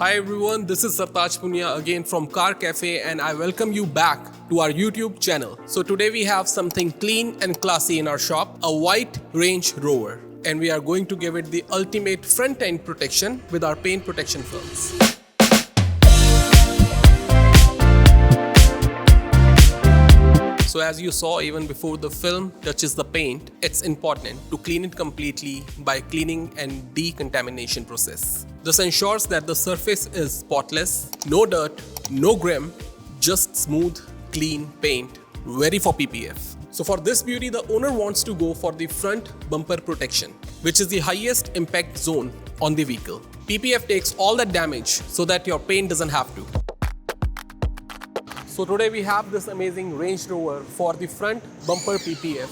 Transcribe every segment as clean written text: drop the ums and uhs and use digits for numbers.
Hi everyone, this is Sartaj Punia again from Car Cafe and I welcome you back to our YouTube channel. So today we have something clean and classy in our shop, a white Range Rover. And we are going to give it the ultimate front end protection with our paint protection films. So as you saw even before the film touches the paint, it's important to clean it completely by cleaning and decontamination process. This ensures that the surface is spotless, no dirt, no grime, just smooth, clean paint, ready for PPF. So for this beauty, the owner wants to go for the front bumper protection, which is the highest impact zone on the vehicle. PPF takes all that damage so that your paint doesn't have to. So today we have this amazing Range Rover for the front bumper PPF.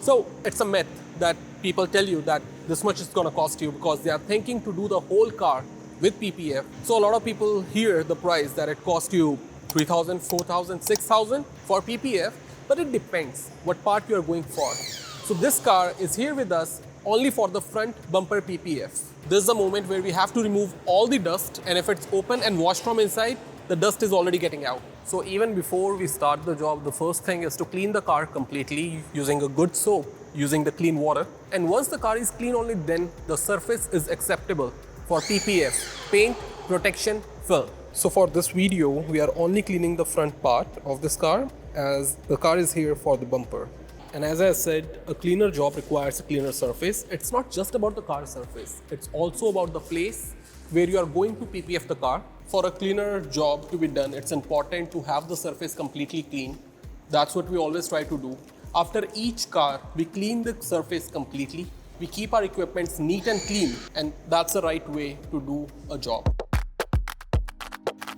So it's a myth that people tell you that this much is going to cost you because they are thinking to do the whole car with PPF. So a lot of people hear the price that it costs you 3,000, 4,000, 6,000 for PPF, but it depends what part you are going for. So this car is here with us only for the front bumper PPF. This is the moment where we have to remove all the dust, and if it's open and washed from inside, the dust is already getting out. So even before we start the job, the first thing is to clean the car completely using a good soap, using the clean water. And once the car is clean, only then the surface is acceptable for PPF, paint protection film. So for this video, we are only cleaning the front part of this car as the car is here for the bumper. And as I said, a cleaner job requires a cleaner surface. It's not just about the car surface. It's also about the place where you are going to PPF the car. For a cleaner job to be done, it's important to have the surface completely clean. That's what we always try to do. After each car, we clean the surface completely. We keep our equipment neat and clean, and that's the right way to do a job.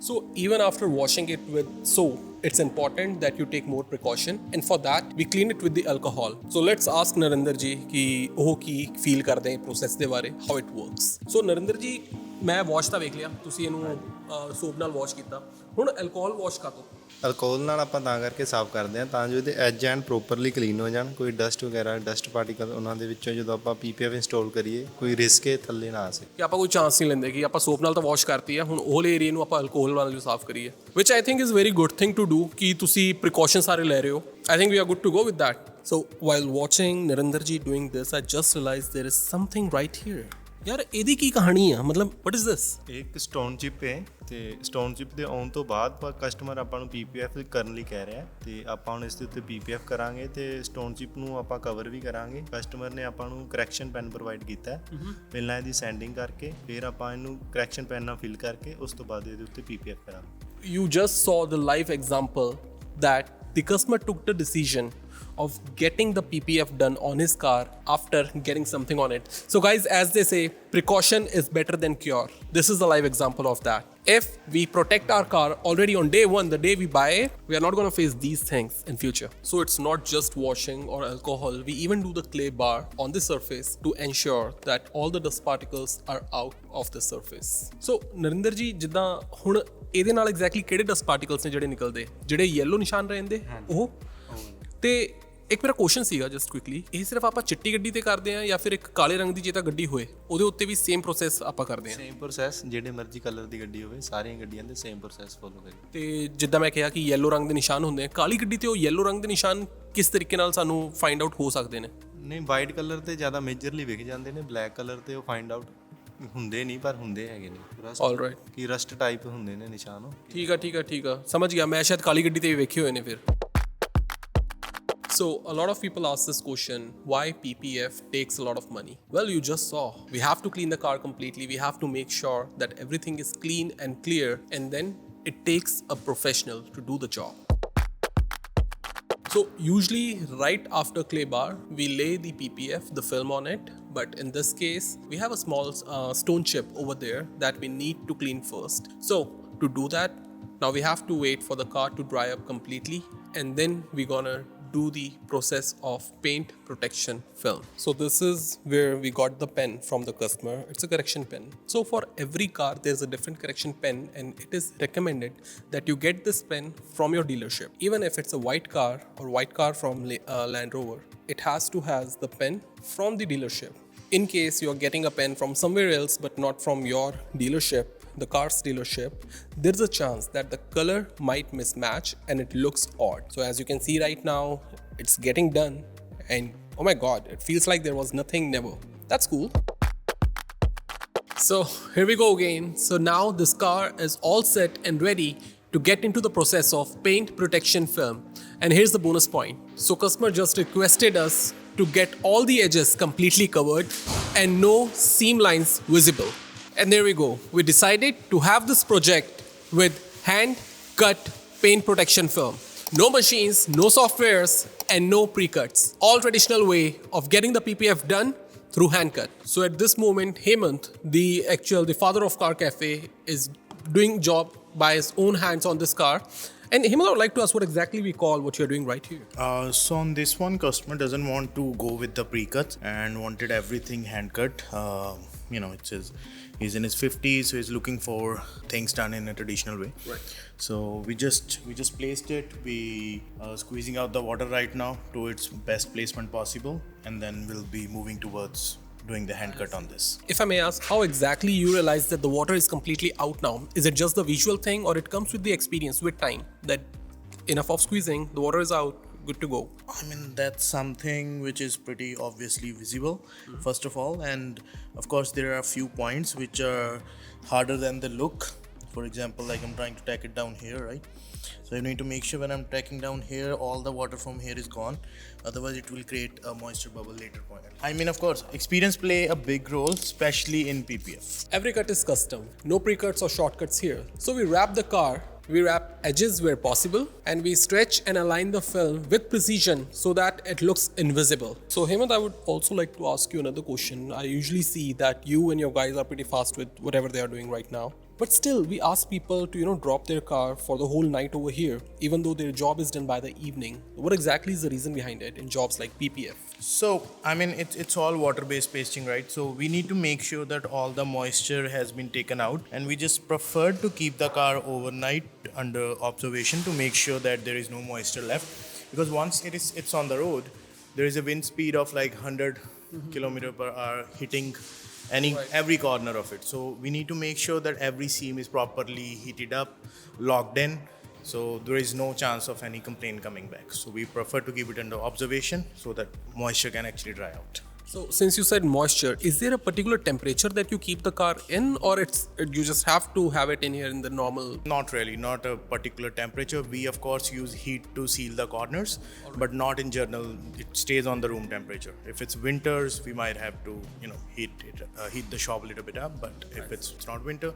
So even after washing it with soap, it's important that you take more precaution, and for that we clean it with the alcohol. So let's ask Narinder ji कि ਉਹ ਕੀ feel ਕਰਦੇ हैं process ਦੇ ਬਾਰੇ, how it works. So Narinder ji, ਮੈਂ wash ਤਾਂ ਵੇਖ ਲਿਆ, ਤੁਸੀਂ ਇਹਨੂੰ soap ਨਾਲ wash ਕੀਤਾ, ਹੁਣ alcohol wash ਕਰ ਦੋ। ਅਲਕੋਹਲ ਨਾਲ ਆਪਾਂ ਤਾਂ ਕਰਕੇ ਸਾਫ਼ ਕਰਦੇ ਹਾਂ ਤਾਂ ਜੋ ਇਹਦੇ ਐਜ ਐਂਡ ਪ੍ਰੋਪਰਲੀ ਕਲੀਨ ਹੋ ਜਾਣ, ਕੋਈ ਡਸਟ ਵਗੈਰਾ ਡਸਟ ਪਾਰਟੀਕਲ ਉਹਨਾਂ ਦੇ ਵਿੱਚੋਂ ਜਦੋਂ ਆਪਾਂ PPF ਇੰਸਟਾਲ ਕਰੀਏ ਕੋਈ ਰਿਸਕ ਇਹ ਥੱਲੇ ਨਾ ਆ ਸਕੇ। ਕਿ ਆਪਾਂ ਕੋਈ ਚਾਂਸ ਨਹੀਂ ਲੈਂਦੇ ਕਿ ਆਪਾਂ ਸੋਪ ਨਾਲ ਤਾਂ ਵਾਸ਼ ਕਰਤੀ ਆ, ਹੁਣ ਉਹ ਏਰੀਆ ਨੂੰ ਆਪਾਂ ਅਲਕੋਹਲ ਨਾਲ ਜੋ ਸਾਫ਼ ਕਰੀਏ, which I think is very good thing to do ਕਿ ਤੁਸੀਂ ਪ੍ਰੀਕਾਸ਼ਨ ਸਾਰੇ ਲੈ ਰਹੇ ਹੋ। I think we are good to go with that. So while watching Narinder ji doing this, I just realized there is something right here. ਯਾਰ ਇਹਦੀ ਕੀ ਕਹਾਣੀ ਆ, ਮਤਲਬ what is this? ਇੱਕ ਸਟੋਨ ਚਿਪ ਹੈ ਤੇ ਸਟੋਨ ਚਿਪ ਦੇ ਆਉਣ ਤੋਂ ਬਾਅਦ ਕਸਟਮਰ ਆਪਾਂ ਨੂੰ PPF ਕਰਨ ਲਈ ਕਹਿ ਰਿਹਾ ਤੇ ਆਪਾਂ ਹੁਣ ਇਸ ਦੇ ਉੱਤੇ PPF ਕਰਾਂਗੇ ਤੇ ਸਟੋਨ ਚਿਪ ਨੂੰ ਆਪਾਂ ਕਵਰ ਵੀ ਕਰਾਂਗੇ। ਕਸਟਮਰ ਨੇ ਆਪਾਂ ਨੂੰ ਕਰੈਕਸ਼ਨ ਪੈਨ ਪ੍ਰੋਵਾਈਡ ਕੀਤਾ, ਪਹਿਲਾਂ ਇਹਦੀ ਸੈਂਡਿੰਗ ਕਰਕੇ ਫਿਰ ਆਪਾਂ ਇਹਨੂੰ ਕਰੈਕਸ਼ਨ ਪੈਨ ਨਾਲ ਫਿਲ ਕਰਕੇ ਉਸ ਤੋਂ ਬਾਅਦ ਇਹਦੇ ਉੱਤੇ PPF ਕਰਾਂਗੇ। You just saw the live example that the customer took the decision of getting the PPF done on his car after getting something on it. So guys, as they say, precaution is better than cure. This is a live example of that. If we protect our car already on day one, the day we buy it, we are not going to face these things in future. So it's not just washing or alcohol. We even do the clay bar on the surface to ensure that all the dust particles are out of the surface. So Narinder ji, ਜਿੱਦਾਂ ਹੁਣ ਇਹਦੇ ਨਾਲ exactly ਕਿਹੜੇ dust particles ਨੇ ਜਿਹੜੇ ਨਿਕਲਦੇ, ਜਿਹੜੇ yellow ਨਿਸ਼ਾਨ ਰਹਿੰਦੇ ਉਹ, ਤੇ ਇੱਕ ਮੇਰਾ ਕੁਐਸਚਨ ਸੀਗਾ ਜਸਟ ਕੁਇਕਲੀ, ਇਹ ਸਿਰਫ ਆਪਾਂ ਚਿੱਟੀ ਗੱਡੀ ਤੇ ਕਰਦੇ ਆ ਜਾਂ ਫਿਰ ਇੱਕ ਕਾਲੇ ਰੰਗ ਦੀ ਜੇ ਤਾਂ ਗੱਡੀ ਹੋਏ ਉਹਦੇ ਉੱਤੇ ਵੀ ਸੇਮ ਪ੍ਰੋਸੈਸ ਆਪਾਂ ਕਰਦੇ ਆ? ਸੇਮ ਪ੍ਰੋਸੈਸ, ਜਿਹੜੇ ਮਰਜ਼ੀ ਕਲਰ ਦੀ ਗੱਡੀ ਹੋਵੇ ਸਾਰੀਆਂ ਗੱਡੀਆਂ ਦੇ ਸੇਮ ਪ੍ਰੋਸੈਸ ਫੋਲੋ ਕਰੀਏ। ਤੇ ਜਿੱਦਾਂ ਮੈਂ ਕਿਹਾ ਕਿ ਯੈਲੋ ਰੰਗ ਦੇ ਨਿਸ਼ਾਨ ਹੁੰਦੇ ਆ ਕਾਲੀ ਗੱਡੀ ਤੇ, ਉਹ ਯੈਲੋ ਰੰਗ ਦੇ ਨਿਸ਼ਾਨ ਕਿਸ ਤਰੀਕੇ ਨਾਲ ਸਾਨੂੰ ਫਾਈਂਡ ਆਊਟ ਹੋ ਸਕਦੇ ਨੇ? ਨਹੀਂ, ਵਾਈਟ ਕਲਰ ਤੇ ਜ਼ਿਆਦਾ ਮੇਜਰਲੀ ਵਿਖ ਜਾਂਦੇ ਨੇ, ਬਲੈਕ ਕਲਰ ਤੇ ਉਹ ਫਾਈਂਡ ਆਊਟ ਹੁੰਦੇ ਨਹੀਂ ਪਰ ਹੁੰਦੇ ਹੈਗੇ ਨੇ। ਆਲਰਾਈਟ, ਕੀ ਰਸਟ ਟਾਈਪ ਹੁੰਦੇ ਨੇ ਨਿਸ਼ਾਨ ਉਹ। ਠੀਕ ਆ ਸਮਝ ਗਿਆ, ਮੈਂ ਸ਼ਾਇਦ ਕਾਲੀ ਗੱਡੀ ਤੇ ਵੀ ਵੇਖੇ ਹੋਏ ਨੇ ਫਿਰ। So a lot of people ask this question, why PPF takes a lot of money? Well, you just saw. We have to clean the car completely. We have to make sure that everything is clean and clear, and then it takes a professional to do the job. So usually right after clay bar, we lay the PPF, the film on it. But in this case, we have a small stone chip over there that we need to clean first. So to do that, now we have to wait for the car to dry up completely, and then we're gonna do the process of paint protection film. So this is where we got the pen from the customer. It's a correction pen. So for every car there's a different correction pen, and it is recommended that you get this pen from your dealership. Even if it's a white car or white car from Land Rover, it has to has the pen from the dealership. In case you're getting a pen from somewhere else but not from your dealership, the car's dealership, there's a chance that the color might mismatch and it looks odd. So as you can see right now, it's getting done and oh my god, it feels like there was nothing never. That's cool. So here we go again. So now this car is all set and ready to get into the process of paint protection film. And here's the bonus point. So customer just requested us to get all the edges completely covered and no seam lines visible. And there we go. We decided to have this project with hand cut paint protection film. No machines, no softwares, and no pre-cuts. All traditional way of getting the PPF done through hand cut. So at this moment, Hemant, the father of Car Cafe, is doing job by his own hands on this car. And Hemant, I would like to ask what exactly we call what you're doing right here. So on this one, customer doesn't want to go with the pre-cuts and wanted everything hand cut. He's in his 50s, so he's looking for things done in a traditional way. Right. So we just placed it. We squeezing out the water right now to its best placement possible, and then we'll be moving towards doing the hand cut on this. If I may ask, how exactly you realize that the water is completely out now? Is it just the visual thing or it comes with the experience, with time, that enough of squeezing, the water is out, good to go? I mean, that's something which is pretty obviously visible, first of all. And of course, there are a few points which are harder than the look. For example, like I'm trying to tack it down here, right? So I need to make sure when I'm tacking down here, all the water from here is gone. Otherwise, it will create a moisture bubble later point. I mean, of course, experience play a big role, especially in PPF. Every cut is custom. No pre-cuts or shortcuts here. So we wrap the car, we wrap edges where possible, and we stretch and align the film with precision so that it looks invisible. So Hemant, I would also like to ask you another question. I usually see that you and your guys are pretty fast with whatever they are doing right now. But still, we ask people to, drop their car for the whole night over here, even though their job is done by the evening. What exactly is the reason behind it in jobs like PPF? So, I mean, it's all water-based pasting, right? So we need to make sure that all the moisture has been taken out, and we just prefer to keep the car overnight under observation to make sure that there is no moisture left. Because once it's on the road, there is a wind speed of like 100 kilometer per hour hitting every corner of it. So we need to make sure that every seam is properly heated up, locked in, so there is no chance of any complaint coming back. So we prefer to keep it under observation so that moisture can actually dry out. So since you said moisture, is there a particular temperature that you keep the car in, or you just have to have it in here in the normal? Not really, not a particular temperature. We of course use heat to seal the corners, but not in general. It stays on the room temperature. If it's winters, we might have to heat the shop a little bit up. But if it's not winter,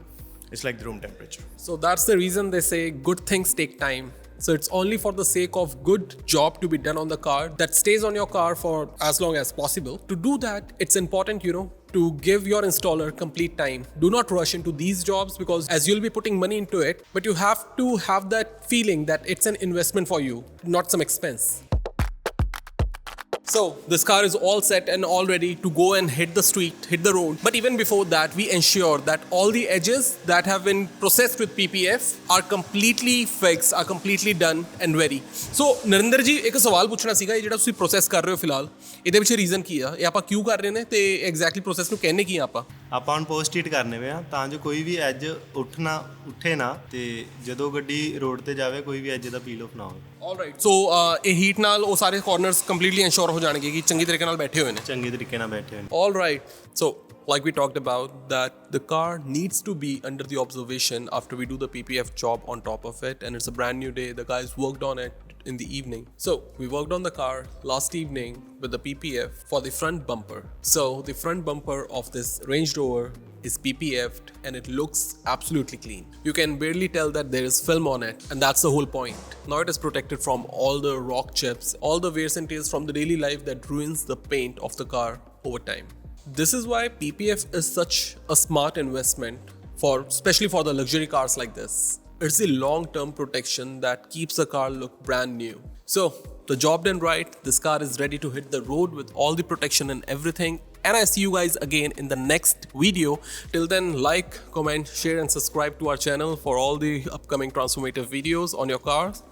it's like the room temperature. So that's the reason they say good things take time. So it's only for the sake of good job to be done on the car that stays on your car for as long as possible. To do that, it's important, to give your installer complete time. Do not rush into these jobs because as you'll be putting money into it, but you have to have that feeling that it's an investment for you, not some expense. So this car is all set and all ready to go and hit the street, hit the road. But even before that, we ensure that all the edges that have been processed with PPF are completely fixed, are completely done and ready. So Narendra ਜੀ ਇੱਕ ਸਵਾਲ ਪੁੱਛਣਾ ਸੀਗਾ, ਇਹ ਜਿਹੜਾ ਤੁਸੀਂ process ਕਰ ਰਹੇ ਹੋ ਫਿਲਹਾਲ, ਇਹਦੇ ਪਿੱਛੇ ਰੀਜ਼ਨ ਕੀ ਆ? ਇਹ ਆਪਾਂ ਕਿਉਂ ਕਰ ਰਹੇ ਨੇ ਤੇ ਐਗਜ਼ੈਕਟਲੀ ਪ੍ਰੋਸੈਸ ਨੂੰ ਕਹਿੰਦੇ ਕੀ ਆ ਆਪਾਂ? ਆਪਾਂ ਹੁਣ ਪੋਸਟ ਹੀਟ ਕਰਨੇ ਵੇ ਆ ਤਾਂ ਜੋ ਕੋਈ ਵੀ ਐਜ ਉੱਠੇ ਨਾ ਤੇ ਜਦੋਂ ਗੱਡੀ ਰੋਡ ਤੇ ਜਾਵੇ ਕੋਈ ਵੀ ਐਜ ਦਾ ਪੀਲ ਆਫ ਨਾ ਹੋਵੇ। ਆਲਰਾਈਟ, ਸੋ ਇਹ ਹੀਟ ਨਾਲ ਉਹ ਸਾਰੇ ਕਾਰਨਰਸ ਕੰਪਲੀਟਲੀ ਇਨਸ਼ੋਰ ਹੋ ਜਾਣਗੇ ਕਿ ਚੰਗੀ ਤਰੀਕੇ ਨਾਲ ਬੈਠੇ ਹੋਏ ਨੇ। ਚੰਗੇ ਤਰੀਕੇ ਨਾਲ ਬੈਠੇ ਹੋਏ ਨੇ। All right, so like we talked about, that the car needs to be under the observation after we do the PPF job on top of it, and it's a brand new day. The guys worked on it in the evening. So we worked on the car last evening with the PPF for the front bumper. So the front bumper of this Range Rover is PPF'd and it looks absolutely clean. You can barely tell that there is film on it, and that's the whole point. Now it is protected from all the rock chips, all the wears and tears from the daily life that ruins the paint of the car over time. This is why PPF is such a smart investment especially for the luxury cars like this. It's the long-term protection that keeps the car look brand new. So the job done right, this car is ready to hit the road with all the protection and everything. And I see you guys again in the next video. Till then, like, comment, share and subscribe to our channel for all the upcoming transformative videos on your cars.